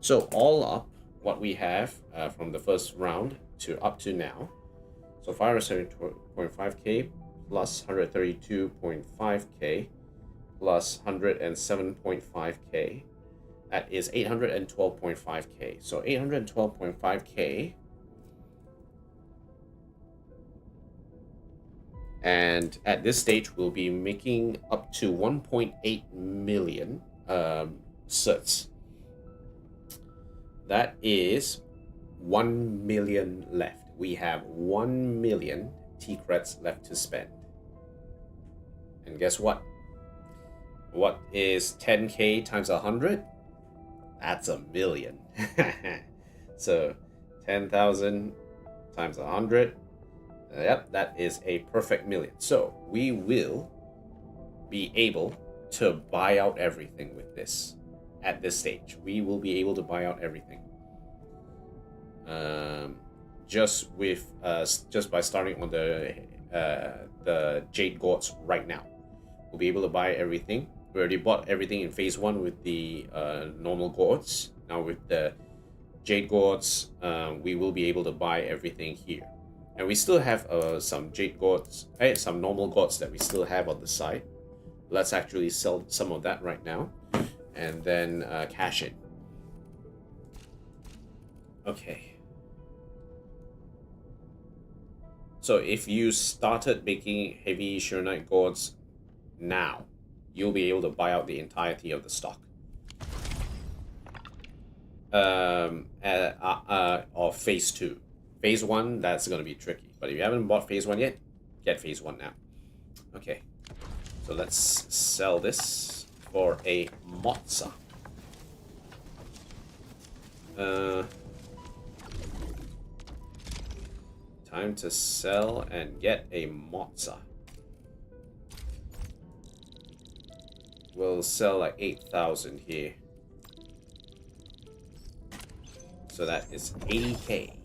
So all up, what we have from the first round to up to now. So 572.5k plus 132.5k plus 107.5k. That is 812.5k. So 812.5k. And at this stage, we'll be making up to 1.8 million certs. That is 1 million left. We have 1 million T-Creds left to spend. And guess what? What is 10k times 100? That's a million. So 10,000 times 100. Yep, that is a perfect million. So we will be able to buy out everything with this. At this stage, we will be able to buy out everything. Just by starting on the Jade Gourds right now, we'll be able to buy everything. We already bought everything in phase 1 with the normal Gourds. Now with the Jade Gourds, we will be able to buy everything here. And we still have some Jade Gourds, some normal Gourds that we still have on the side. Let's actually sell some of that right now, and then cash in. Okay. So if you started making heavy Shironite Gourds now, you'll be able to buy out the entirety of the stock. Of phase 2. Phase 1, that's going to be tricky. But if you haven't bought phase 1 yet, get phase 1 now. Okay. So let's sell this for a Mozza. Time to sell and get a Mozza. We'll sell like 8,000 here. So that is 80k.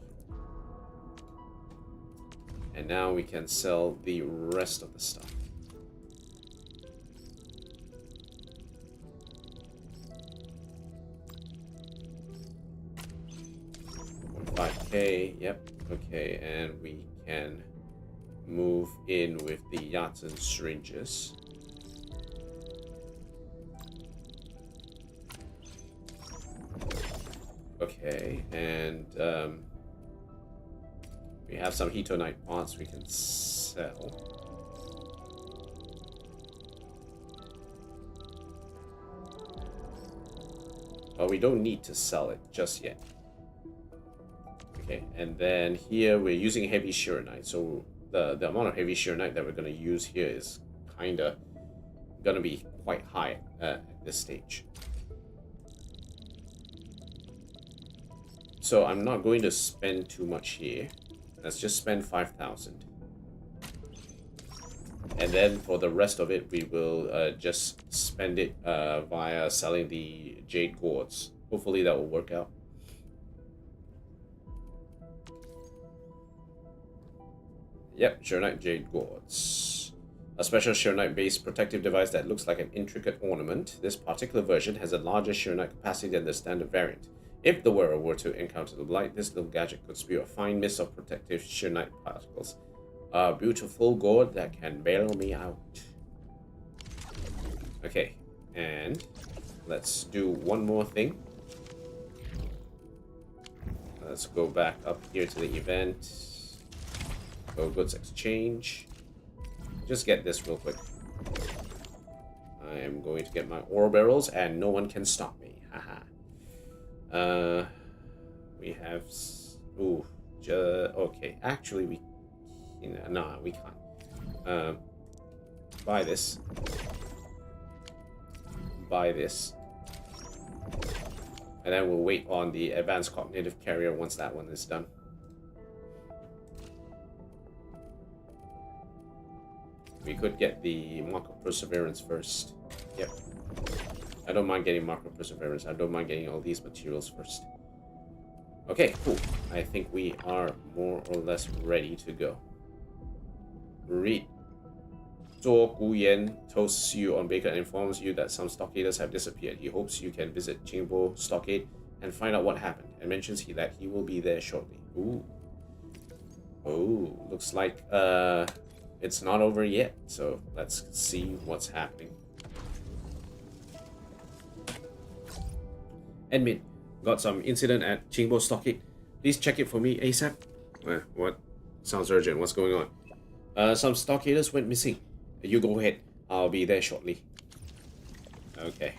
And now we can sell the rest of the stuff. 5k, yep, okay, and we can move in with the yachts and syringes. Okay, and we have some Hetonite parts we can sell. But we don't need to sell it just yet. Okay, and then here we're using heavy Shironite. So the amount of heavy Shironite that we're going to use here is kind of going to be quite high at this stage. So I'm not going to spend too much here. Let's just spend 5,000. And then for the rest of it, we will just spend it via selling the Jade Gourds. Hopefully that will work out. Yep, Shironite Jade Gourds. A special Shironite-based protective device that looks like an intricate ornament. This particular version has a larger Shironite capacity than the standard variant. If the wearer were to encounter the light, this little gadget could spew a fine mist of protective Shironite particles. A beautiful gourd that can bail me out. Okay, and let's do one more thing. Let's go back up here to the event. Go goods exchange. Just get this real quick. I am going to get my ore barrels and no one can stop me. Haha. We have... Ooh. Okay. Actually, we... Nah, we can't. Buy this. Buy this. And then we'll wait on the advanced cognitive carrier once that one is done. We could get the Mark of Perseverance first. Yep. I don't mind getting Mark of Perseverance. I don't mind getting all these materials first. Okay, cool. I think we are more or less ready to go. Read. Zhou Guyan toasts you on bacon and informs you that some stockaders have disappeared. He hopes you can visit Jingbo Stockade and find out what happened, and mentions that he will be there shortly. Ooh. Oh, looks like it's not over yet, so let's see what's happening. Admin, got some incident at Jingbo Stockade. Please check it for me ASAP. What? Sounds urgent. What's going on? Some stockaders went missing. You go ahead. I'll be there shortly. Okay.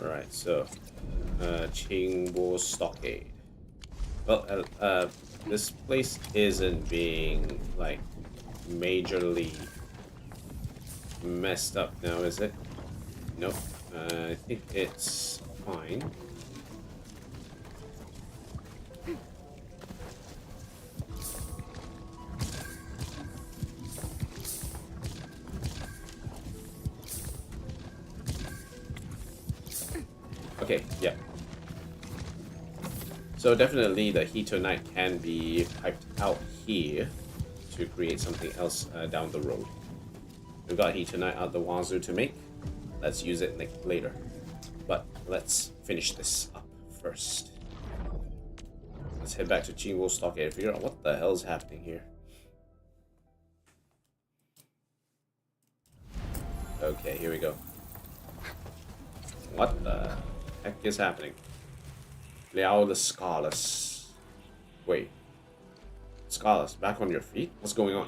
Alright, so Jingbo Stockade. Well, this place isn't being like majorly messed up now, is it? Nope. I think it's fine. Okay, yeah. So definitely the Heater Knight can be piped out here to create something else down the road. We've got Heater Knight out the wazoo to make. Let's use it later. But let's finish this up first. Let's head back to Jingbo Stockade and figure out what the hell's happening here. Okay, here we go. What the heck is happening? Liao the Scarless. Wait. Scarless, back on your feet? What's going on?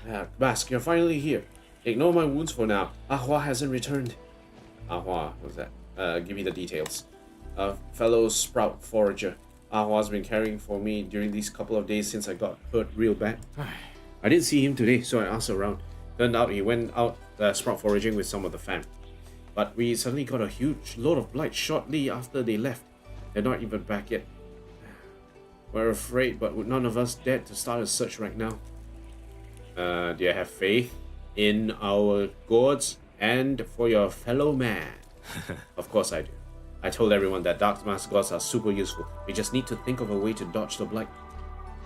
Yeah, Bask, you're finally here. Ignore my wounds for now. Ahua hasn't returned. Ahua, what's that? Give me the details. Fellow Sprout Forager. Ahua's been caring for me during these couple of days since I got hurt real bad. I didn't see him today, so I asked around. Turned out he went out sprout foraging with some of the fam. But we suddenly got a huge load of blight shortly after they left. They're not even back yet. We're afraid, but none of us dared to start a search right now. Do you have faith in our gods and for your fellow man? Of course I do. I told everyone that Dark Mask gods are super useful. We just need to think of a way to dodge the blight.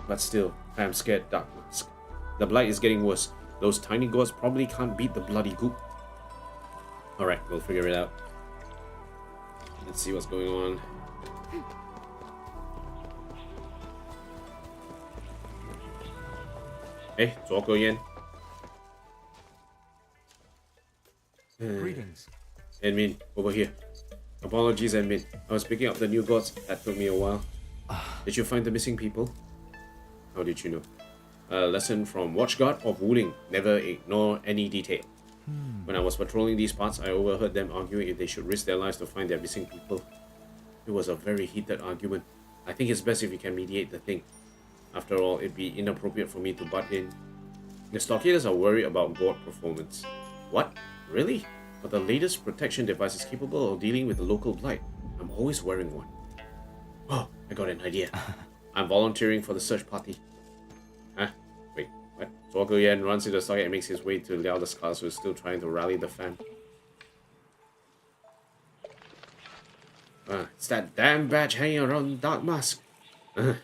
But still, I am scared, Dark Mask. The blight is getting worse. Those tiny gods probably can't beat the bloody goop. Alright, we'll figure it out. Let's see what's going on. Hey, Zhuo Yen. Greetings. Admin, over here. Apologies, Admin. I was picking up the new gods. That took me a while. Did you find the missing people? How did you know? A lesson from Watchguard of Wuling. Never ignore any detail. When I was patrolling these parts, I overheard them arguing if they should risk their lives to find their missing people. It was a very heated argument. I think it's best if we can mediate the thing. After all, it'd be inappropriate for me to butt in. The stockaders are worried about god performance. What? Really? But the latest protection device is capable of dealing with the local blight. I'm always wearing one. Oh, I got an idea. I'm volunteering for the search party. Huh? Wait, what? Zhuo Yan runs into the stockade and makes his way to Liao the Scars, who is still trying to rally the fam. It's that damn badge hanging around Dark Mask. Why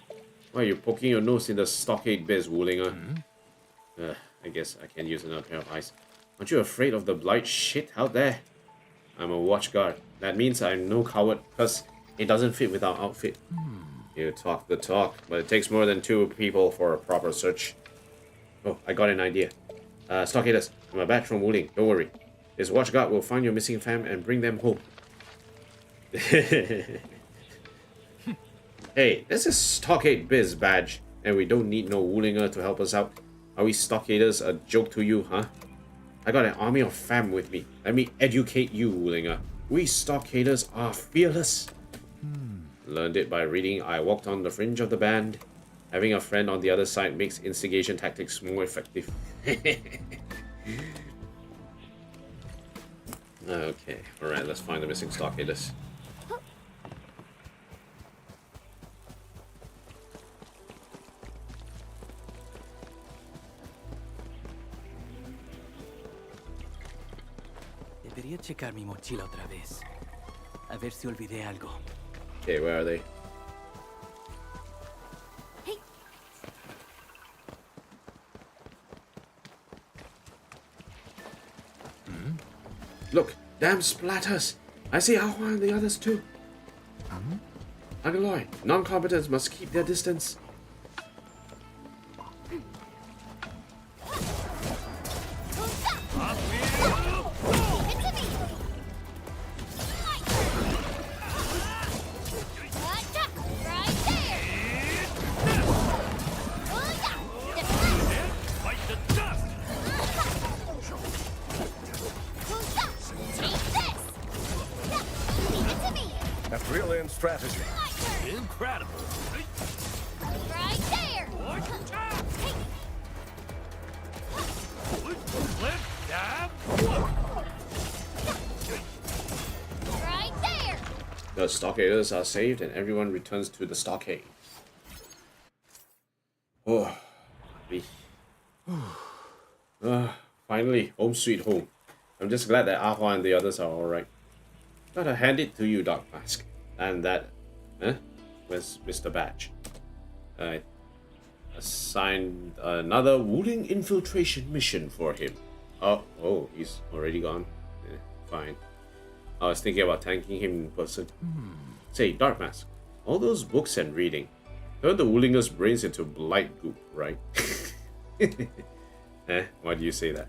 are you poking your nose in the stockade biz, Wuling? I guess I can use another pair of eyes. Aren't you afraid of the blight shit out there? I'm a watchguard. That means I'm no coward, because it doesn't fit with our outfit. You talk the talk, but it takes more than 2 people for a proper search. Oh, I got an idea. Stockaders, I'm a batch from Wuling. Don't worry. This watchguard will find your missing fam and bring them home. Hey, this is Stockade Biz badge, and we don't need no Woolinger to help us out. Are we Stockaders a joke to you, huh? I got an army of fam with me. Let me educate you, Woolinger. We Stockaders are fearless. Learned it by reading I Walked on the Fringe of the Band. Having a friend on the other side makes instigation tactics more effective. Okay, alright, let's find the missing Stockaders. Debería checar mi mochila otra vez. A ver si olvidé algo. Okay, where are they? Hey, Look, damn splatters! I see Ahua and the others too. Agaloy, non-combatants must keep their distance. A brilliant strategy. Incredible. right there. Right there. The Stockaders are saved and everyone returns to the stockade. Oh, finally, home sweet home. I'm just glad that Ahua and the others are alright. Gotta hand it to you, Dark Mask. And that, where's Mr. Badge? I assigned another Wooling infiltration mission for him. Oh, he's already gone. Fine. I was thinking about thanking him in person. Say, Dark Mask, all those books and reading turned the Woolinger's brains into blight goop, right? Why do you say that?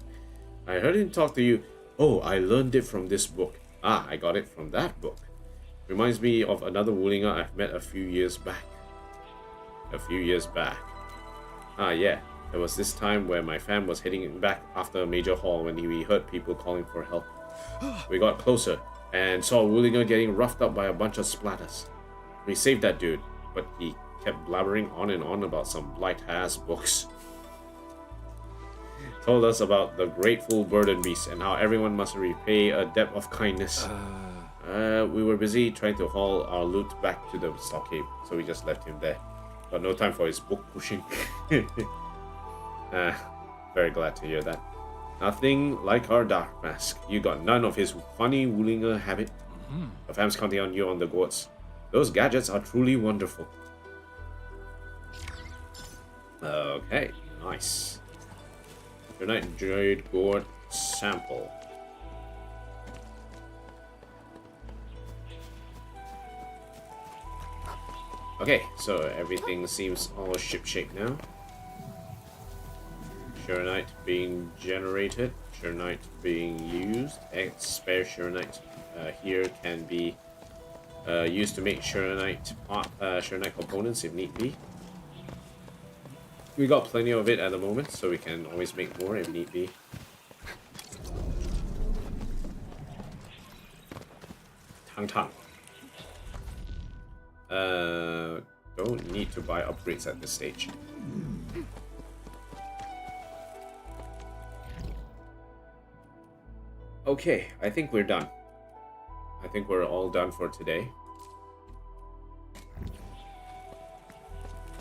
I heard him talk to you. Oh, I learned it from this book. Ah, I got it from that book. Reminds me of another Woolinger I've met a few years back. Ah, yeah. There was this time where my fam was heading back after a major haul when we heard people calling for help. We got closer and saw a Woolinger getting roughed up by a bunch of splatters. We saved that dude, but he kept blabbering on and on about some blight-ass books. Told us about the grateful burden beast and how everyone must repay a debt of kindness. We were busy trying to haul our loot back to the stockade, so we just left him there. Got no time for his book pushing. Very glad to hear that. Nothing like our Dark Mask. You got none of his funny Woolinger habit. The fam's counting on you on the goats. Those gadgets are truly wonderful. Okay, nice. Arknight Droid Gourd sample. Okay, so everything seems all shipshape now. Surenite being generated, Surenite being used. Spare Surenite here can be used to make Surenite components if need be. We got plenty of it at the moment, so we can always make more if need be. Tang. Don't need to buy upgrades at this stage. Okay, I think we're done. I think we're all done for today.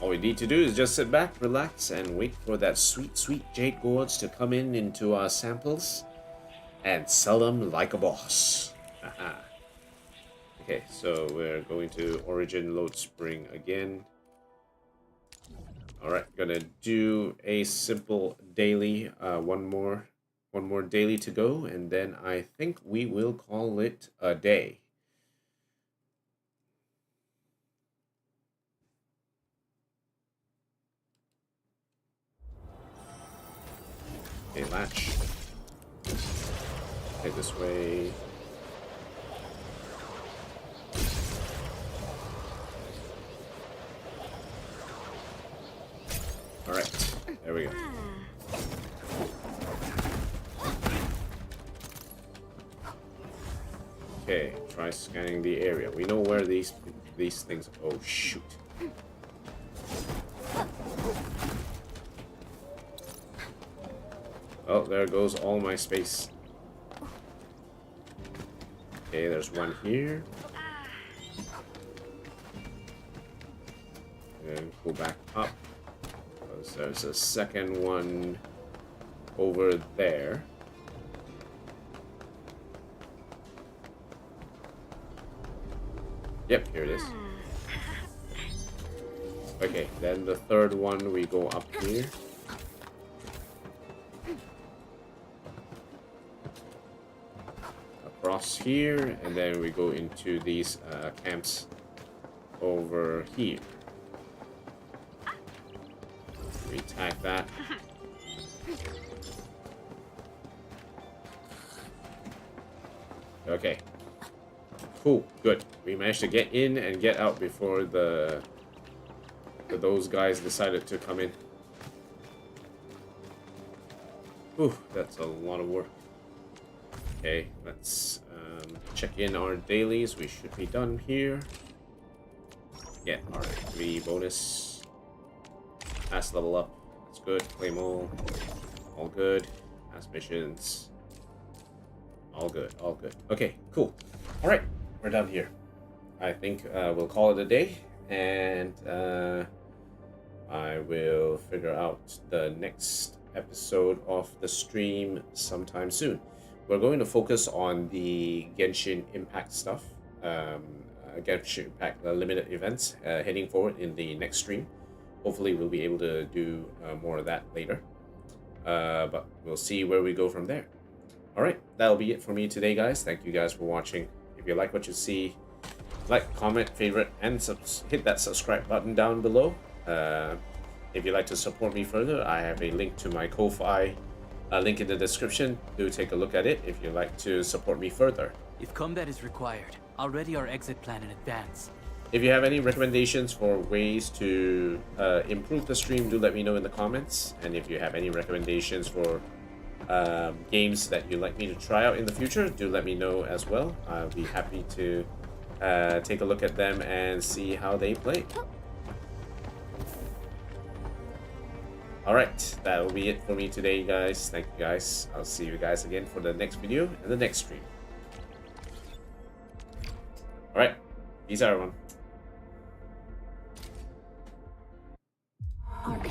All we need to do is just sit back, relax, and wait for that sweet jade gourds to come into our samples and sell them like a boss. Aha. Okay, so we're going to Origin Load Spring again. Alright, gonna do a simple daily, one more daily to go, and then I think we will call it a day. Okay, latch. Head this way. Okay, try scanning the area. We know where these things. Oh shoot! Oh, there goes all my space. Okay, there's one here. And go back up. Because there's a second one over there. Yep, here it is. Okay, then the third one, we go up here. Across here, and then we go into these camps over here. We tag that. Okay. Cool, good. We managed to get in and get out before those guys decided to come in. Whew, that's a lot of work. Okay, let's check in our dailies. We should be done here. Get our 3 bonus. Pass level up. That's good. Claim all. All good. Pass missions. All good. All good. Okay, cool. All right, we're done here. I think we'll call it a day, and I will figure out the next episode of the stream sometime soon. We're going to focus on the Genshin Impact stuff, Genshin Impact limited events heading forward in the next stream. Hopefully we'll be able to do more of that later, but we'll see where we go from there. Alright, that'll be it for me today, guys. Thank you guys for watching. If you like what you see, like, comment, favorite, and hit that subscribe button down below. If you'd like to support me further, I have a link to my Ko-Fi, link in the description. Do take a look at it if you'd like to support me further. If combat is required, I'll ready our exit plan in advance. If you have any recommendations for ways to improve the stream, do let me know in the comments. And if you have any recommendations for games that you'd like me to try out in the future, do let me know as well. I'll be happy to take a look at them and see how they play. Alright, that'll be it for me today, guys. Thank you, guys. I'll see you guys again for the next video and the next stream. Alright, peace out, everyone.